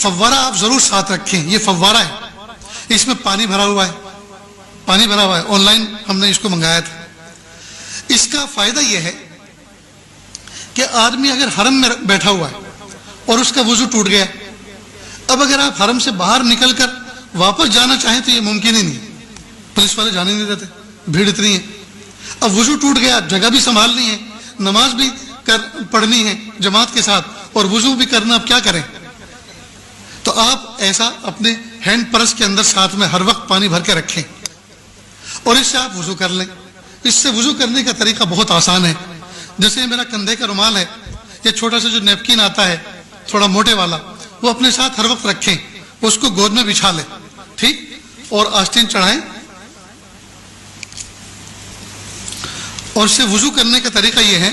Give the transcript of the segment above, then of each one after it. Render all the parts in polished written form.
فوارہ آپ ضرور ساتھ رکھیں. یہ فوارہ ہے, اس میں پانی بھرا ہوا ہے, آن لائن ہم نے اس کو منگایا تھا. اس کا فائدہ یہ ہے کہ آدمی اگر حرم میں بیٹھا ہوا ہے اور اس کا وضو ٹوٹ گیا, اب اگر آپ حرم سے باہر نکل کر واپس جانا چاہیں تو یہ ممکن ہی نہیں, پولیس والے جانے نہیں دیتے, بھیڑ اتنی ہے. اب وضو ٹوٹ گیا, جگہ بھی سنبھالنی ہے, نماز بھی پڑھنی ہے جماعت کے ساتھ, اور وضو بھی کرنا, اب کیا کریں؟ تو آپ ایسا اپنے ہینڈ پرس کے اندر ساتھ میں ہر وقت پانی بھر کے رکھیں اور اس سے آپ وضو کر لیں. اس سے وضو کرنے کا طریقہ بہت آسان ہے. جیسے میرا کندھے کا رومال ہے, یہ چھوٹا سا جو نیپکن آتا ہے تھوڑا موٹے والا, وہ اپنے ساتھ ہر وقت رکھیں, اس کو گود میں بچھا لیں, ٹھیک, اور آستین چڑھائیں. اور اس سے وضو کرنے کا طریقہ یہ ہے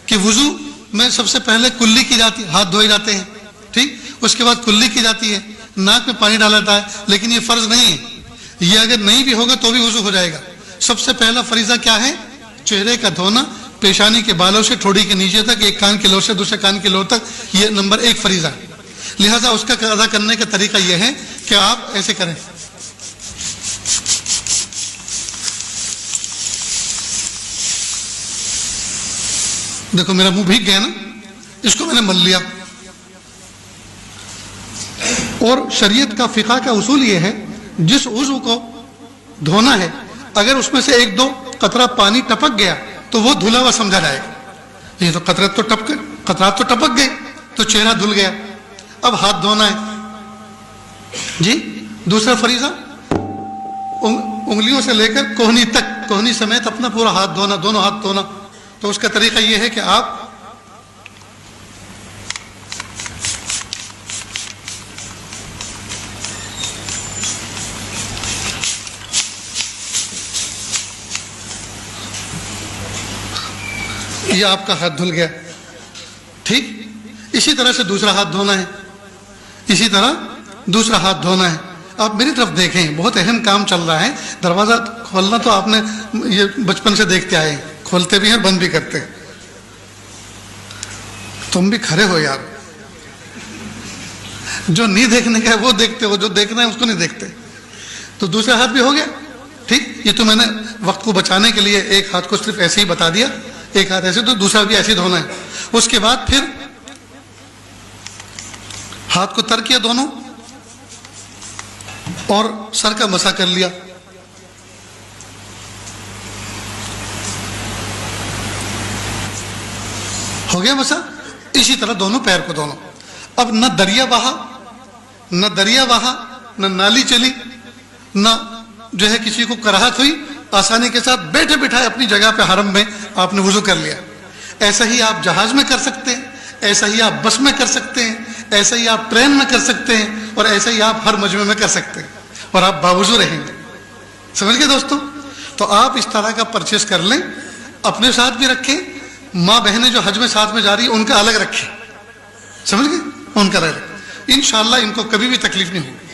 کہ وضو میں سب سے پہلے کلی کی جاتی ہے, ہاتھ دھوئے جاتے ہیں, ٹھیک, اس کے بعد کلی کی جاتی ہے, ناک میں پانی ڈالا جاتا ہے. لیکن یہ فرض نہیں ہے, یہ اگر نہیں بھی ہوگا تو بھی وضو ہو جائے گا. سب سے پہلا فریضہ کیا ہے؟ چہرے کا دھونا, پیشانی کے بالوں سے ٹھوڑی کے نیچے تک, ایک کان کی لو سے دوسرے کان کی لو تک, یہ نمبر 1 فریضہ ہے. لہذا اس کا ادا کرنے کا طریقہ یہ ہے کہ آپ ایسے کریں, دیکھو میرا منہ بھیگ گیا نا, اس کو میں نے مل لیا. اور شریعت کا فقہ کا اصول یہ ہے, جس عضو کو دھونا ہے اگر اس میں سے 1-2 قطرہ پانی ٹپک گیا تو وہ دھلا ہوا سمجھا جائے گا. یہ تو قطرات تو ٹپک گئے تو چہرہ دھل گیا. اب ہاتھ دھونا ہے جی. دوسرا فریضہ انگلیوں سے لے کر کوہنی تک, کوہنی سمیت اپنا پورا ہاتھ دھونا, دونوں ہاتھ دھونا. تو اس کا طریقہ یہ ہے کہ آپ یہ آپ کا ہاتھ دھل گیا, ٹھیک. اسی طرح سے دوسرا ہاتھ دھونا ہے, اسی طرح دوسرا ہاتھ دھونا ہے. آپ میری طرف دیکھیں, بہت اہم کام چل رہا ہے. دروازہ کھولنا تو آپ نے یہ بچپن سے دیکھتے آئے ہیں, کھولتے بھی ہیں بند بھی کرتے ہیں. تم بھی کھڑے ہو یار, جو نہیں دیکھنے کا ہے وہ دیکھتے ہو, جو دیکھنا ہے اس کو نہیں دیکھتے. تو دوسرا ہاتھ بھی ہو گیا, ٹھیک. یہ تو میں نے وقت کو بچانے کے لیے ایک ہاتھ کو صرف ایسے ہی بتا دیا, ایک ہاتھ ایسے, تو دوسرا بھی ایسے دھونا ہے. اس کے بعد پھر ہاتھ کو تر کیا دونوں اور سر کا مسح کر لیا. ہو گیا مسح. اسی طرح دونوں پیر کو دونوں. اب نہ دریا بہا, نہ نالی چلی, نہ جو ہے کسی کو کراہت ہوئی, آسانی کے ساتھ بیٹھے بٹھائے اپنی جگہ پہ حرم میں آپ نے وضو کر لیا. ایسا ہی آپ جہاز میں کر سکتے ہیں, ایسا ہی آپ بس میں کر سکتے ہیں, ایسا ہی آپ ٹرین میں کر سکتے ہیں, اور ایسا ہی آپ ہر مجمع میں کر سکتے ہیں, اور آپ باوضو رہیں گے. سمجھ گئے دوستوں؟ تو آپ اس طرح کا پرچیز کر لیں, اپنے ساتھ بھی رکھیں, ماں بہنیں جو حج میں ساتھ میں جا رہی ہیں ان کا الگ رکھیں, سمجھ گئے, ان کا الگ رکھیں. انشاءاللہ ان کو کبھی بھی تکلیف نہیں ہوگی.